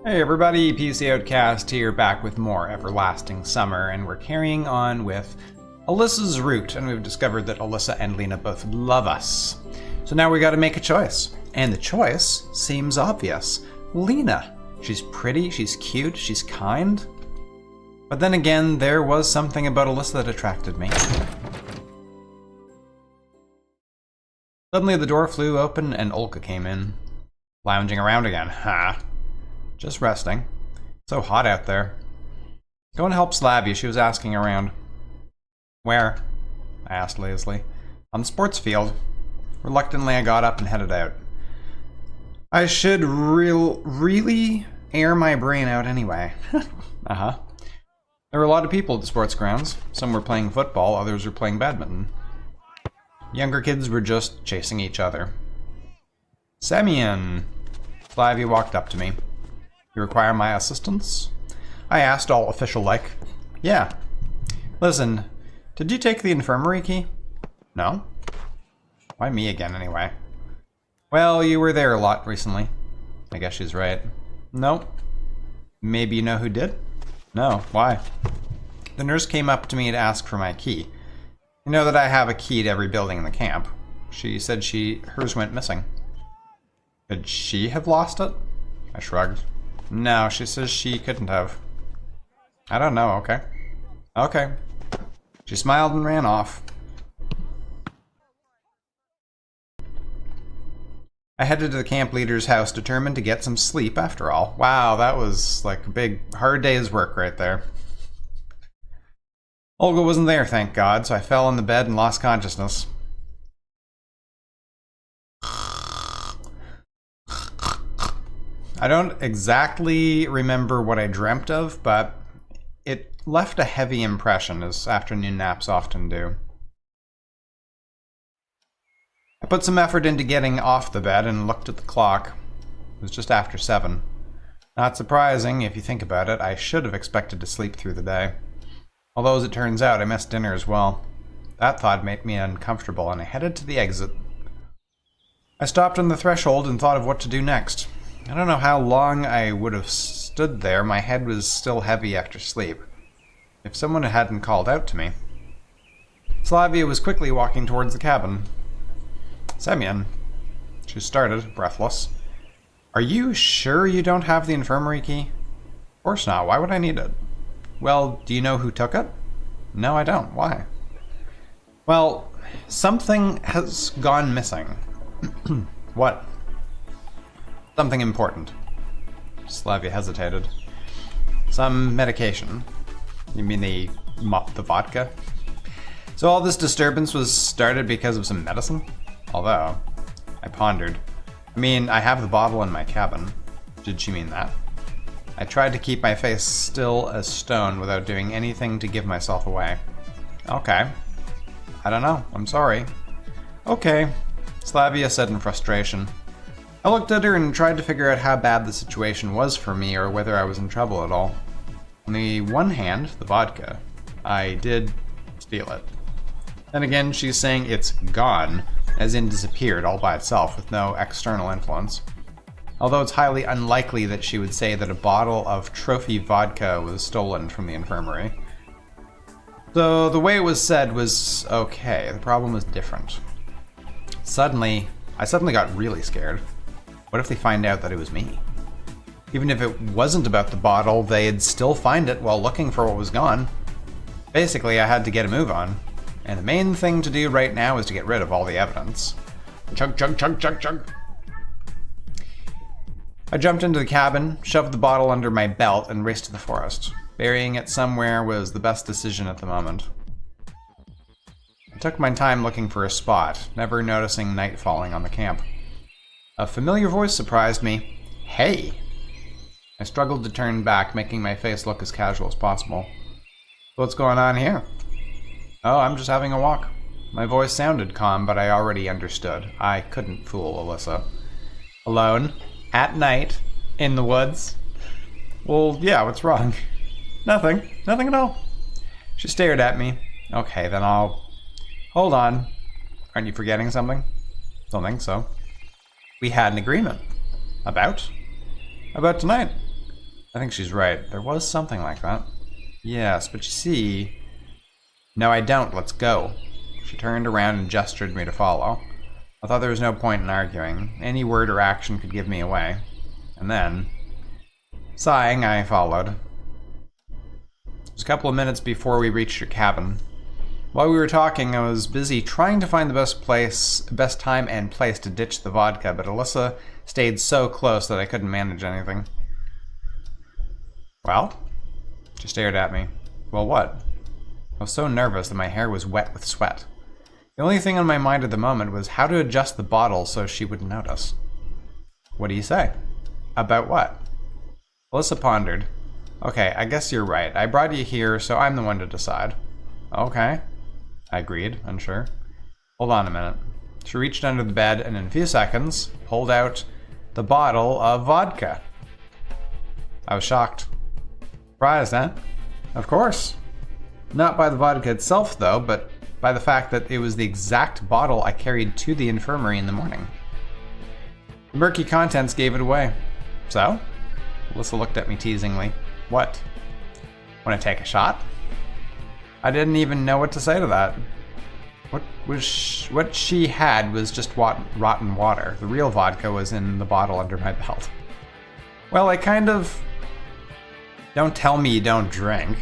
Hey everybody, PC Outcast here, back with more Everlasting Summer, and we're carrying on with Alisa's route, and we've discovered that Alisa and Lena both love us. So now we gotta make a choice, and the choice seems obvious. Lena. She's pretty, she's cute, she's kind. But then again, there was something about Alisa that attracted me. Suddenly the door flew open and Olga came in. Lounging around again, ha. Just resting. So hot out there. Go and help Slavia, she was asking around. Where? I asked lazily. On the sports field. Reluctantly I got up and headed out. I should really air my brain out anyway. Uh-huh. There were a lot of people at the sports grounds. Some were playing football, others were playing badminton. Younger kids were just chasing each other. Semyon! Slavia walked up to me. You require my assistance? I asked, all official-like. Yeah. Listen, did you take the infirmary key? No? Why me again, anyway? Well, you were there a lot recently. I guess she's right. No. Maybe you know who did? No. Why? The nurse came up to me to ask for my key. You know that I have a key to every building in the camp. She said hers went missing. Could she have lost it? I shrugged. No, she says she couldn't have. I don't know, okay. Okay. She smiled and ran off. I headed to the camp leader's house, determined to get some sleep after all. Wow, that was like a big, hard day's work right there. Olga wasn't there, thank God, so I fell on the bed and lost consciousness. I don't exactly remember what I dreamt of, but it left a heavy impression, as afternoon naps often do. I put some effort into getting off the bed and looked at the clock. It was just after 7. Not surprising, if you think about it. I should have expected to sleep through the day. Although, as it turns out, I missed dinner as well. That thought made me uncomfortable, and I headed to the exit. I stopped on the threshold and thought of what to do next. I don't know how long I would have stood there. My head was still heavy after sleep. If someone hadn't called out to me. Slavia was quickly walking towards the cabin. Semyon. She started, breathless. Are you sure you don't have the infirmary key? Of course not. Why would I need it? Well, do you know who took it? No, I don't. Why? Well, something has gone missing. What? Something important. Slavia hesitated. Some medication. You mean the vodka? So all this disturbance was started because of some medicine? Although, I pondered. I mean, I have the bottle in my cabin. Did she mean that? I tried to keep my face still as stone without doing anything to give myself away. Okay. I don't know. I'm sorry. Okay, Slavia said in frustration. I looked at her and tried to figure out how bad the situation was for me or whether I was in trouble at all. On the one hand, the vodka. I did steal it. Then again, she's saying it's gone, as in disappeared all by itself with no external influence. Although it's highly unlikely that she would say that a bottle of trophy vodka was stolen from the infirmary. So the way it was said was okay, the problem was different. I suddenly got really scared. What if they find out that it was me? Even if it wasn't about the bottle, they'd still find it while looking for what was gone. Basically, I had to get a move on. And the main thing to do right now is to get rid of all the evidence. Chug, chug, chug, chug, chug. I jumped into the cabin, shoved the bottle under my belt, and raced to the forest. Burying it somewhere was the best decision at the moment. I took my time looking for a spot, never noticing night falling on the camp. A familiar voice surprised me. Hey! I struggled to turn back, making my face look as casual as possible. What's going on here? Oh, I'm just having a walk. My voice sounded calm, but I already understood. I couldn't fool Alisa. Alone? At night? In the woods? Well, yeah, what's wrong? Nothing. Nothing at all. She stared at me. Okay, then I'll... Hold on. Aren't you forgetting something? Don't think so. We had an agreement. About? About tonight. I think she's right. There was something like that. Yes, but you see... No, I don't. Let's go. She turned around and gestured me to follow. I thought there was no point in arguing. Any word or action could give me away. And then, sighing, I followed. It was a couple of minutes before we reached your cabin. While we were talking, I was busy trying to find the best time and place to ditch the vodka, but Alisa stayed so close that I couldn't manage anything. Well? She stared at me. Well, what? I was so nervous that my hair was wet with sweat. The only thing on my mind at the moment was how to adjust the bottle so she wouldn't notice. What do you say? About what? Alisa pondered. Okay, I guess you're right. I brought you here, so I'm the one to decide. Okay. I agreed, unsure. Hold on a minute. She reached under the bed and in a few seconds pulled out the bottle of vodka. I was shocked. Surprised, eh? Of course. Not by the vodka itself, though, but by the fact that it was the exact bottle I carried to the infirmary in the morning. The murky contents gave it away. So? Alisa looked at me teasingly. What? Want to take a shot? I didn't even know what to say to that. What she had was just rotten water. The real vodka was in the bottle under my belt. Well, I kind of... Don't tell me you don't drink,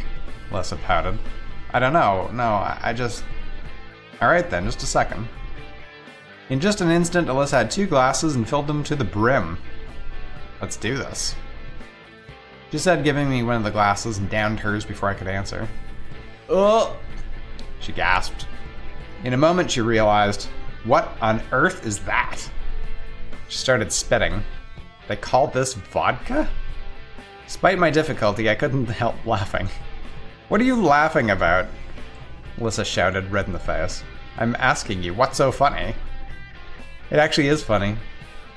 Alisa pouted. I don't know. No, I just... Alright then, just a second. In just an instant, Alisa had 2 glasses and filled them to the brim. Let's do this. She said, giving me one of the glasses, and downed hers before I could answer. Ugh! She gasped. In a moment, she realized, what on earth is that? She started spitting. They called this vodka? Despite my difficulty, I couldn't help laughing. What are you laughing about? Alisa shouted, red in the face. I'm asking you, what's so funny? It actually is funny.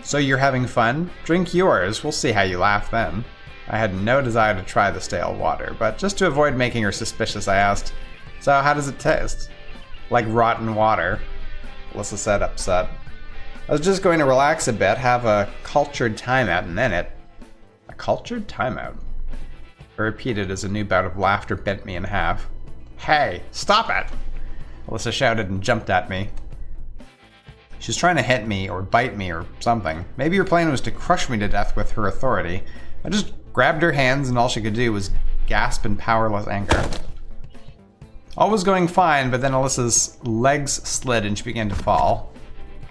So you're having fun? Drink yours, we'll see how you laugh then. I had no desire to try the stale water, but just to avoid making her suspicious, I asked, so how does it taste? Like rotten water, Alisa said, upset. I was just going to relax a bit, have a cultured timeout, and then it... A cultured timeout? I repeated as a new bout of laughter bent me in half. Hey, stop it! Alisa shouted and jumped at me. She was trying to hit me or bite me or something. Maybe her plan was to crush me to death with her authority. I just grabbed her hands and all she could do was gasp in powerless anger. All was going fine, but then Alisa's legs slid and she began to fall.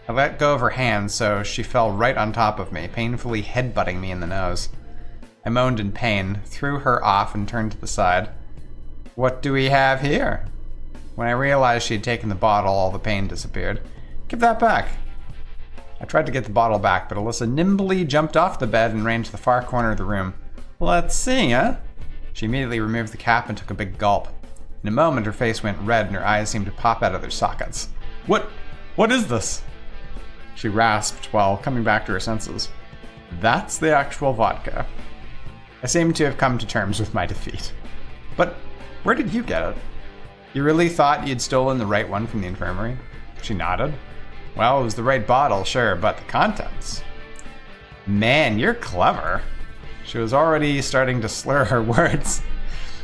I let go of her hands, so she fell right on top of me, painfully headbutting me in the nose. I moaned in pain, threw her off, and turned to the side. What do we have here? When I realized she had taken the bottle, all the pain disappeared. Give that back. I tried to get the bottle back, but Alisa nimbly jumped off the bed and ran to the far corner of the room. Let's see, huh? She immediately removed the cap and took a big gulp. In a moment, her face went red and her eyes seemed to pop out of their sockets. What is this? She rasped while coming back to her senses. That's the actual vodka. I seemed to have come to terms with my defeat. But where did you get it? You really thought you'd stolen the right one from the infirmary? She nodded. Well, it was the right bottle, sure, but the contents... Man, you're clever. She was already starting to slur her words.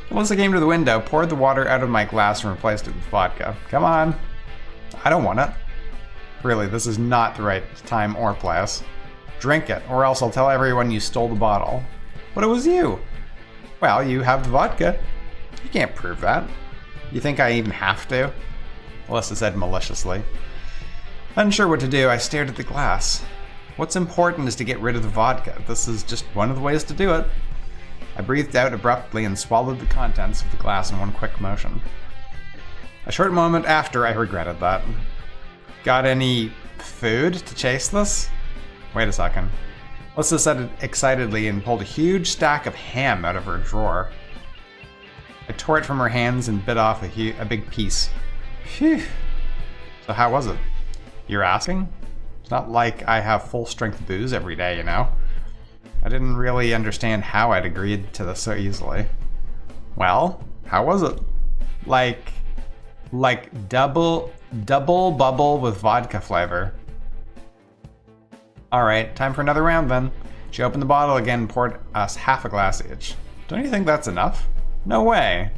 Alisa came to the window, poured the water out of my glass and replaced it with vodka. Come on. I don't want it. Really, this is not the right time or place. Drink it, or else I'll tell everyone you stole the bottle. But it was you. Well, you have the vodka. You can't prove that. You think I even have to? Alisa said maliciously. Unsure what to do, I stared at the glass. What's important is to get rid of the vodka. This is just one of the ways to do it. I breathed out abruptly and swallowed the contents of the glass in one quick motion. A short moment after, I regretted that. Got any food to chase this? Wait a second. Alisa said it excitedly and pulled a huge stack of ham out of her drawer. I tore it from her hands and bit off a big piece. Phew. So how was it? You're asking? It's not like I have full-strength booze every day, you know? I didn't really understand how I'd agreed to this so easily. Well, how was it? Like double bubble with vodka flavor. Alright, time for another round then. She opened the bottle again and poured us half a glass each. Don't you think that's enough? No way.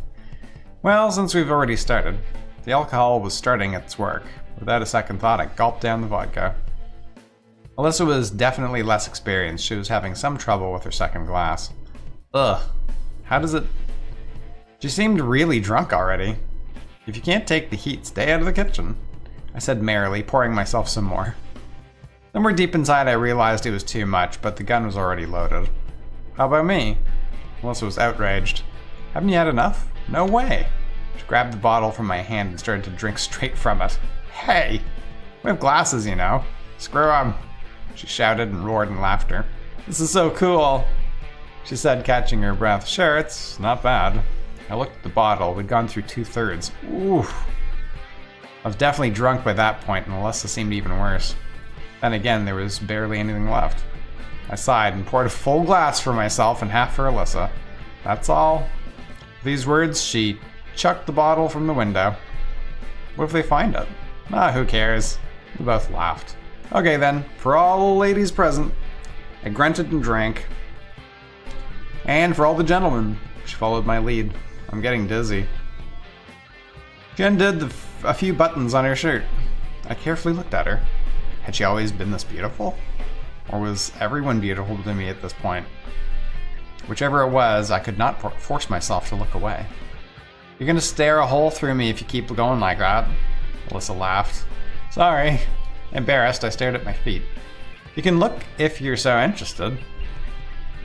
Well, since we've already started, the alcohol was starting its work. Without a second thought, I gulped down the vodka. Alisa was definitely less experienced. She was having some trouble with her second glass. Ugh. How does it... She seemed really drunk already. If you can't take the heat, stay out of the kitchen, I said merrily, pouring myself some more. Somewhere deep inside I realized it was too much, but the gun was already loaded. How about me? Alisa was outraged. Haven't you had enough? No way. She grabbed the bottle from my hand and started to drink straight from it. Hey! We have glasses, you know. Screw 'em. She shouted and roared in laughter. This is so cool, she said, catching her breath. Sure, it's not bad. I looked at the bottle. We'd gone through 2/3. Oof. I was definitely drunk by that point, and Alisa seemed even worse. Then again, there was barely anything left. I sighed and poured a full glass for myself and half for Alisa. That's all. With these words, she chucked the bottle from the window. What if they find it? Ah, who cares? We both laughed. Okay then, for all the ladies present, I grunted and drank. And for all the gentlemen, she followed my lead. I'm getting dizzy. She undid a few buttons on her shirt. I carefully looked at her. Had she always been this beautiful? Or was everyone beautiful to me at this point? Whichever it was, I could not force myself to look away. You're gonna stare a hole through me if you keep going like that. Alisa laughed. Sorry. Embarrassed, I stared at my feet. You can look if you're so interested.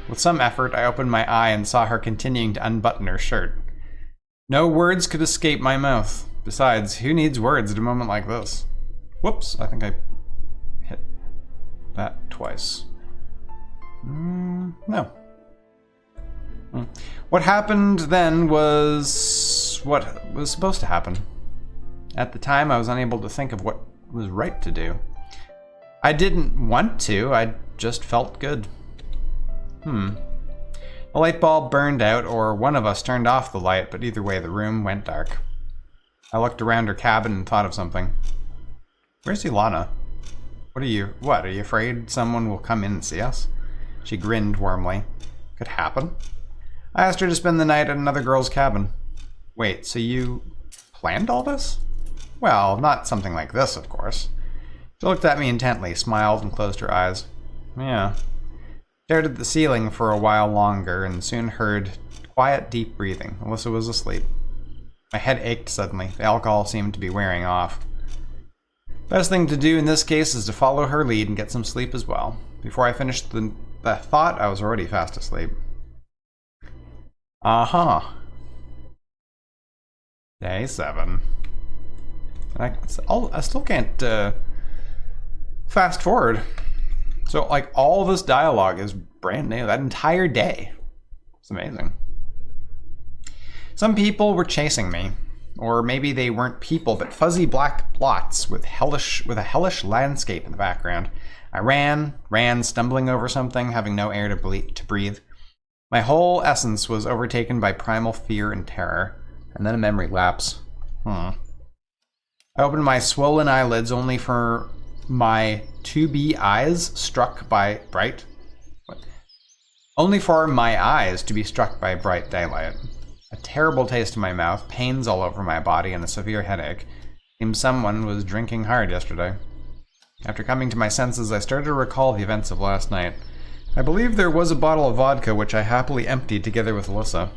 With some effort, I opened my eye and saw her continuing to unbutton her shirt. No words could escape my mouth. Besides, who needs words at a moment like this? Whoops, I think I hit that twice. No. What happened then was what was supposed to happen. At the time, I was unable to think of what was right to do. I didn't want to, I just felt good. The light bulb burned out, or one of us turned off the light, but either way the room went dark. I looked around her cabin and thought of something. Where's Ilana? Are you afraid someone will come in and see us? She grinned warmly. Could happen. I asked her to spend the night at another girl's cabin. Wait, so you planned all this? Well, not something like this, of course. She looked at me intently, smiled, and closed her eyes. Yeah. Stared at the ceiling for a while longer and soon heard quiet, deep breathing. Alisa was asleep. My head ached suddenly. The alcohol seemed to be wearing off. Best thing to do in this case is to follow her lead and get some sleep as well. Before I finished the thought, I was already fast asleep. Day 7. And I still can't fast forward. So, like, all this dialogue is brand new. That entire day. It's amazing. Some people were chasing me. Or maybe they weren't people, but fuzzy black blots with a hellish landscape in the background. I ran, stumbling over something, having no air to breathe. My whole essence was overtaken by primal fear and terror. And then a memory lapse. I opened my swollen eyelids only for my eyes to be struck by bright daylight. A terrible taste in my mouth, pains all over my body, and a severe headache. Seems someone was drinking hard yesterday. After coming to my senses, I started to recall the events of last night. I believe there was a bottle of vodka which I happily emptied together with Alisa.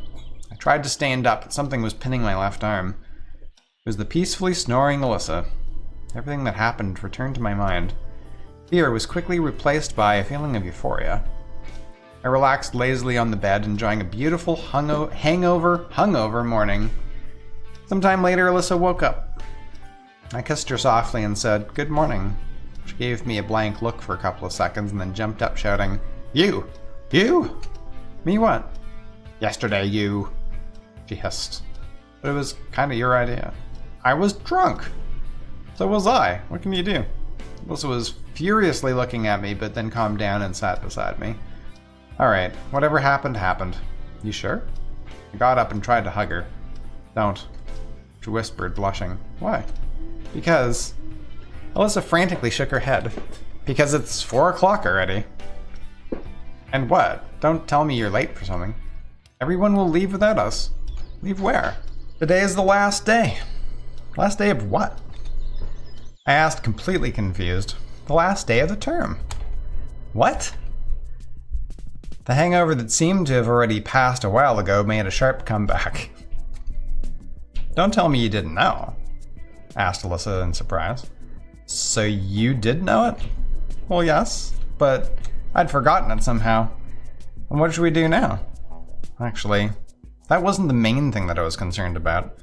I tried to stand up, but something was pinning my left arm. It was the peacefully snoring Alisa. Everything that happened returned to my mind. Fear was quickly replaced by a feeling of euphoria. I relaxed lazily on the bed, enjoying a beautiful hungover morning. Sometime later, Alisa woke up. I kissed her softly and said, "Good morning." She gave me a blank look for a couple of seconds and then jumped up shouting, You! You? Me what? Yesterday, you. She hissed. But it was kind of your idea. I was drunk. So was I. What can you do? Alisa was furiously looking at me, but then calmed down and sat beside me. Alright, whatever happened, happened. You sure? I got up and tried to hug her. Don't. She whispered, blushing. Why? Because... Alisa frantically shook her head. Because it's 4 o'clock already. And what? Don't tell me you're late for something. Everyone will leave without us. Leave where? Today is the last day. Last day of what? I asked, completely confused. The last day of the term. What? The hangover that seemed to have already passed a while ago made a sharp comeback. Don't tell me you didn't know, asked Alisa in surprise. So you did know it? Well, yes, but I'd forgotten it somehow. And what should we do now? Actually, that wasn't the main thing that I was concerned about.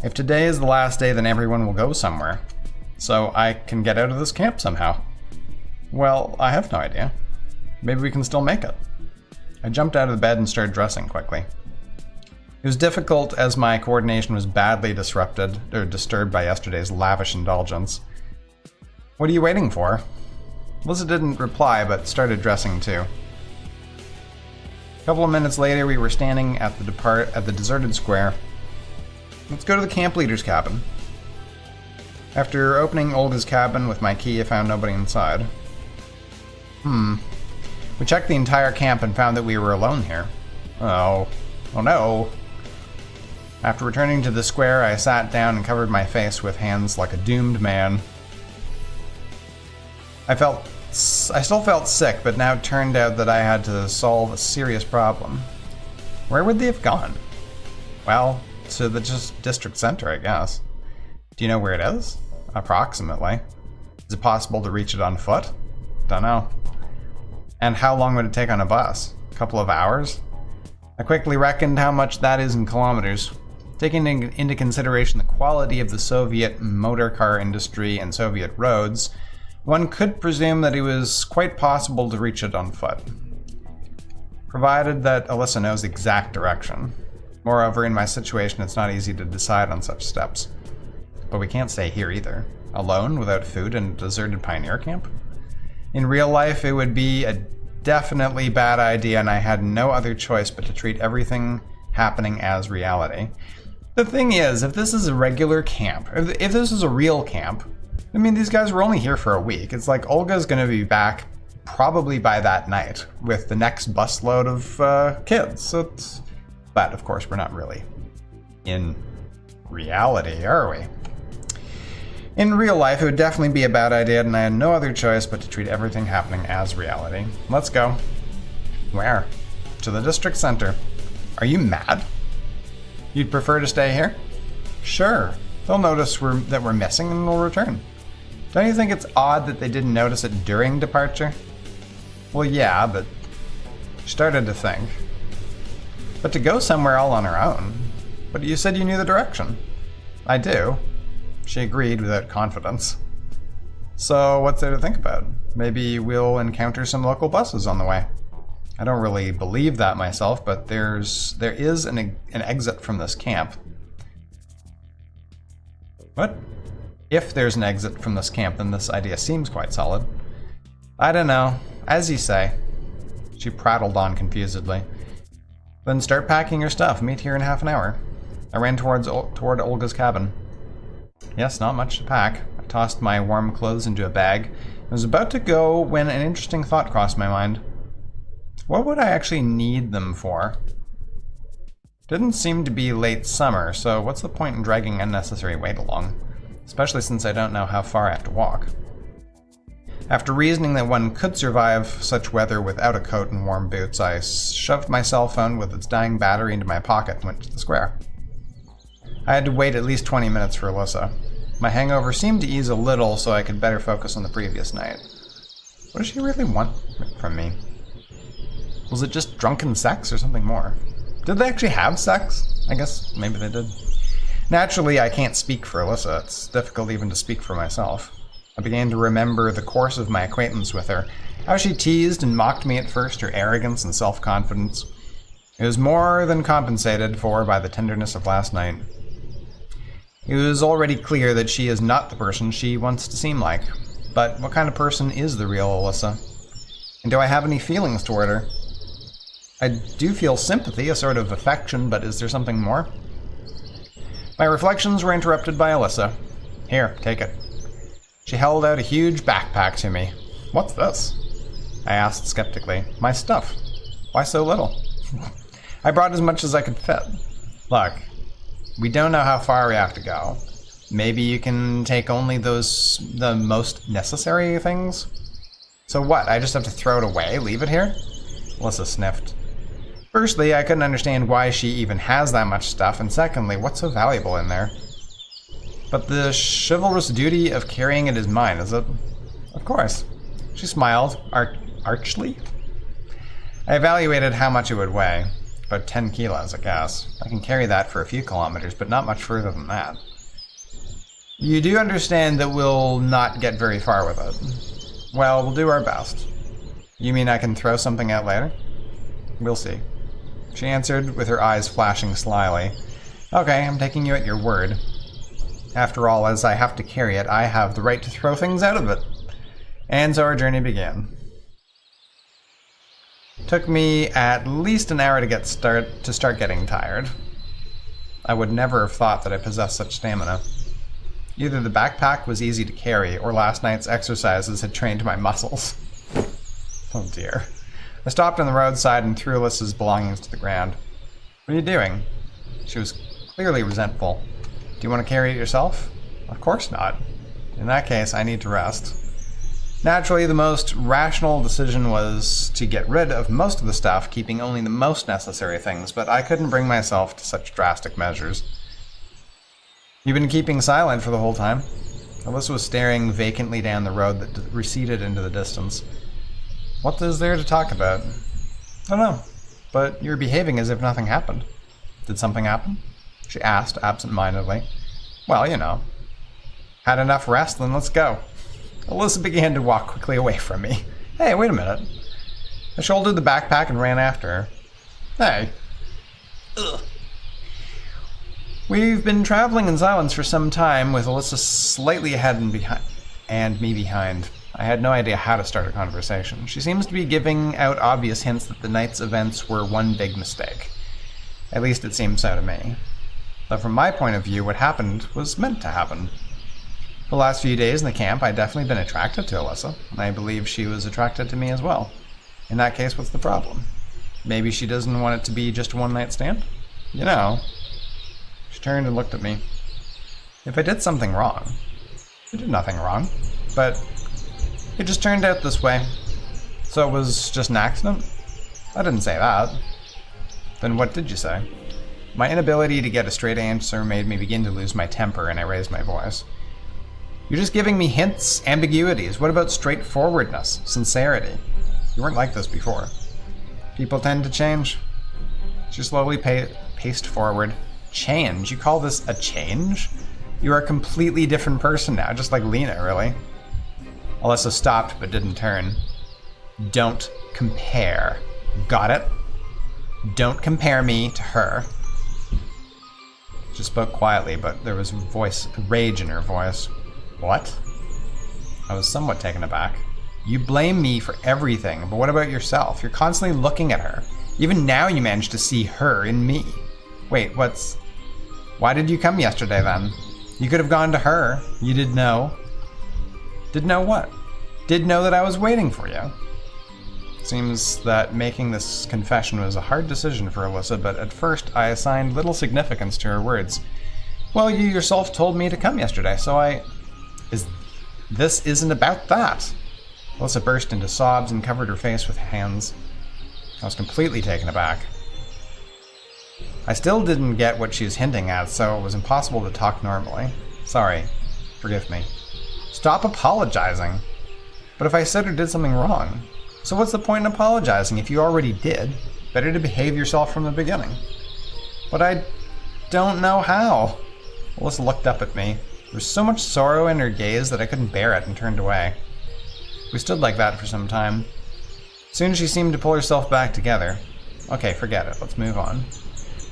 If today is the last day, then everyone will go somewhere. So I can get out of this camp somehow. Well, I have no idea. Maybe we can still make it. I jumped out of the bed and started dressing quickly. It was difficult as my coordination was badly disturbed by yesterday's lavish indulgence. What are you waiting for? Lisa didn't reply, but started dressing too. A couple of minutes later, we were standing at the deserted square. Let's go to the camp leader's cabin. After opening Olga's cabin with my key, I found nobody inside. We checked the entire camp and found that we were alone here. Oh no. After returning to the square, I sat down and covered my face with hands like a doomed man. I still felt sick, but now it turned out that I had to solve a serious problem. Where would they have gone? Well, to the district center, I guess. Do you know where it is? Approximately. Is it possible to reach it on foot? Don't know. And how long would it take on a bus? A couple of hours? I quickly reckoned how much that is in kilometers. Taking into consideration the quality of the Soviet motor car industry and Soviet roads, one could presume that it was quite possible to reach it on foot, provided that Alisa knows the exact direction. Moreover, in my situation, it's not easy to decide on such steps. But we can't stay here either, alone, without food, in a deserted pioneer camp. In real life, it would be a definitely bad idea, and I had no other choice but to treat everything happening as reality. The thing is, if this is a regular camp, if this is a real camp, I mean, these guys were only here for a week. It's like Olga's going to be back probably by that night with the next busload of kids. So but, of course, we're not really in reality, are we? In real life, it would definitely be a bad idea, and I had no other choice but to treat everything happening as reality. Let's go. Where? To the district center. Are you mad? You'd prefer to stay here? Sure. They'll notice that we're missing and we'll return. Don't you think it's odd that they didn't notice it during departure? Well, yeah, but she started to think. But to go somewhere all on her own? But you said you knew the direction. I do. She agreed without confidence. So what's there to think about? Maybe we'll encounter some local buses on the way. I don't really believe that myself, but there is an exit from this camp. What? If there's an exit from this camp, then this idea seems quite solid. I don't know. As you say. She prattled on confusedly. Then start packing your stuff. Meet here in half an hour. I ran toward Olga's cabin. Yes, not much to pack. I tossed my warm clothes into a bag. I was about to go when an interesting thought crossed my mind. What would I actually need them for? Didn't seem to be late summer, so what's the point in dragging unnecessary weight along? Especially since I don't know how far I have to walk. After reasoning that one could survive such weather without a coat and warm boots, I shoved my cell phone with its dying battery into my pocket and went to the square. I had to wait at least 20 minutes for Alisa. My hangover seemed to ease a little so I could better focus on the previous night. What does she really want from me? Was it just drunken sex or something more? Did they actually have sex? I guess maybe they did. Naturally, I can't speak for Alisa. It's difficult even to speak for myself. I began to remember the course of my acquaintance with her, how she teased and mocked me at first, her arrogance and self-confidence. It was more than compensated for by the tenderness of last night. It was already clear that she is not the person she wants to seem like. But what kind of person is the real Alisa? And do I have any feelings toward her? I do feel sympathy, a sort of affection, but is there something more? My reflections were interrupted by Alisa. Here, take it. She held out a huge backpack to me. What's this? I asked skeptically. My stuff. Why so little? I brought as much as I could fit. Look, we don't know how far we have to go. Maybe you can take only the most necessary things? So what, I just have to throw it away, leave it here? Alisa sniffed. Firstly, I couldn't understand why she even has that much stuff, and secondly, what's so valuable in there? But the chivalrous duty of carrying it is mine, is it? Of course. She smiled, archly. I evaluated how much it would weigh. About 10 kilos, I guess. I can carry that for a few kilometers, but not much further than that. You do understand that we'll not get very far with it. Well, we'll do our best. You mean I can throw something out later? We'll see. She answered, with her eyes flashing slyly. Okay, I'm taking you at your word. After all, as I have to carry it, I have the right to throw things out of it. And so our journey began. Took me at least an hour to start getting tired. I would never have thought that I possessed such stamina. Either the backpack was easy to carry, or last night's exercises had trained my muscles. Oh dear. I stopped on the roadside and threw Alisa's belongings to the ground. What are you doing? She was clearly resentful. Do you want to carry it yourself? Of course not. In that case, I need to rest. Naturally, the most rational decision was to get rid of most of the stuff, keeping only the most necessary things, but I couldn't bring myself to such drastic measures. You've been keeping silent for the whole time. Alisa was staring vacantly down the road that receded into the distance. What is there to talk about? I don't know, but you're behaving as if nothing happened. Did something happen? She asked, absent-mindedly. Well, you know. Had enough rest, then let's go. Alisa began to walk quickly away from me. Hey, wait a minute. I shouldered the backpack and ran after her. Hey. Ugh. We've been traveling in silence for some time, with Alisa slightly ahead and me behind. I had no idea how to start a conversation. She seems to be giving out obvious hints that the night's events were one big mistake. At least it seemed so to me. But from my point of view, what happened was meant to happen. The last few days in the camp, I'd definitely been attracted to Alisa, and I believe she was attracted to me as well. In that case, what's the problem? Maybe she doesn't want it to be just a one-night stand? You know. She turned and looked at me. If I did something wrong, I did nothing wrong, but it just turned out this way. So it was just an accident? I didn't say that. Then what did you say? My inability to get a straight answer made me begin to lose my temper, and I raised my voice. You're just giving me hints, ambiguities. What about straightforwardness, sincerity? You weren't like this before. People tend to change. She slowly paced forward. Change? You call this a change? You are a completely different person now, just like Lena, really. Alisa stopped but didn't turn. Don't compare. Got it? Don't compare me to her. She spoke quietly, but there was rage in her voice. What? I was somewhat taken aback. You blame me for everything, but what about yourself? You're constantly looking at her. Even now you managed to see her in me. Wait, why did you come yesterday then? You could have gone to her. You did know. Did know what? Did know that I was waiting for you. Seems that making this confession was a hard decision for Alisa, but at first I assigned little significance to her words. Well, you yourself told me to come yesterday, so this isn't about that. Alisa burst into sobs and covered her face with hands. I was completely taken aback. I still didn't get what she was hinting at, so it was impossible to talk normally. Sorry. Forgive me. Stop apologizing. But if I said or did something wrong, so what's the point in apologizing if you already did? Better to behave yourself from the beginning. But I don't know how. Alisa looked up at me. There was so much sorrow in her gaze that I couldn't bear it and turned away. We stood like that for some time. Soon she seemed to pull herself back together. Okay, forget it. Let's move on.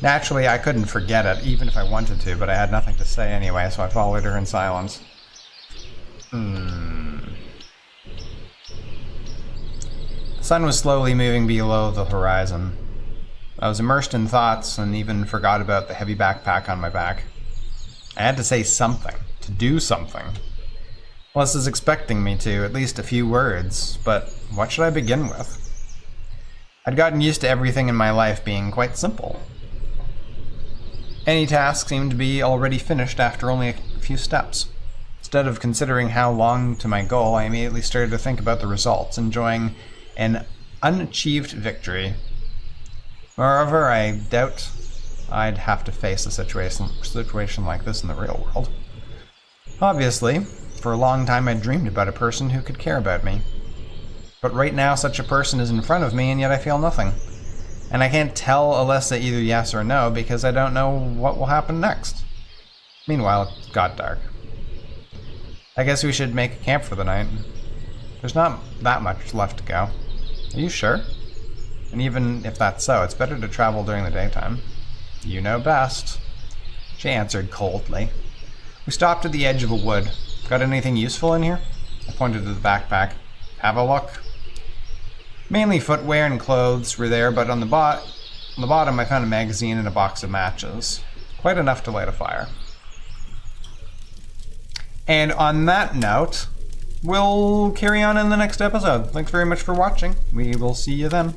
Naturally, I couldn't forget it, even if I wanted to, but I had nothing to say anyway, so I followed her in silence. The sun was slowly moving below the horizon. I was immersed in thoughts and even forgot about the heavy backpack on my back. I had to say something, to do something. Alice is expecting me to, at least a few words, but what should I begin with? I'd gotten used to everything in my life being quite simple. Any task seemed to be already finished after only a few steps. Instead of considering how long to my goal, I immediately started to think about the results, enjoying an unachieved victory. Moreover, I doubt I'd have to face a situation like this in the real world. Obviously, for a long time I dreamed about a person who could care about me. But right now such a person is in front of me and yet I feel nothing. And I can't tell Alisa either yes or no because I don't know what will happen next. Meanwhile, it got dark. I guess we should make a camp for the night. There's not that much left to go. Are you sure? And even if that's so, it's better to travel during the daytime. You know best, she answered coldly. We stopped at the edge of a wood. Got anything useful in here? I pointed to the backpack. Have a look. Mainly footwear and clothes were there, but on the bottom I found a magazine and a box of matches. Quite enough to light a fire. And on that note, we'll carry on in the next episode. Thanks very much for watching. We will see you then.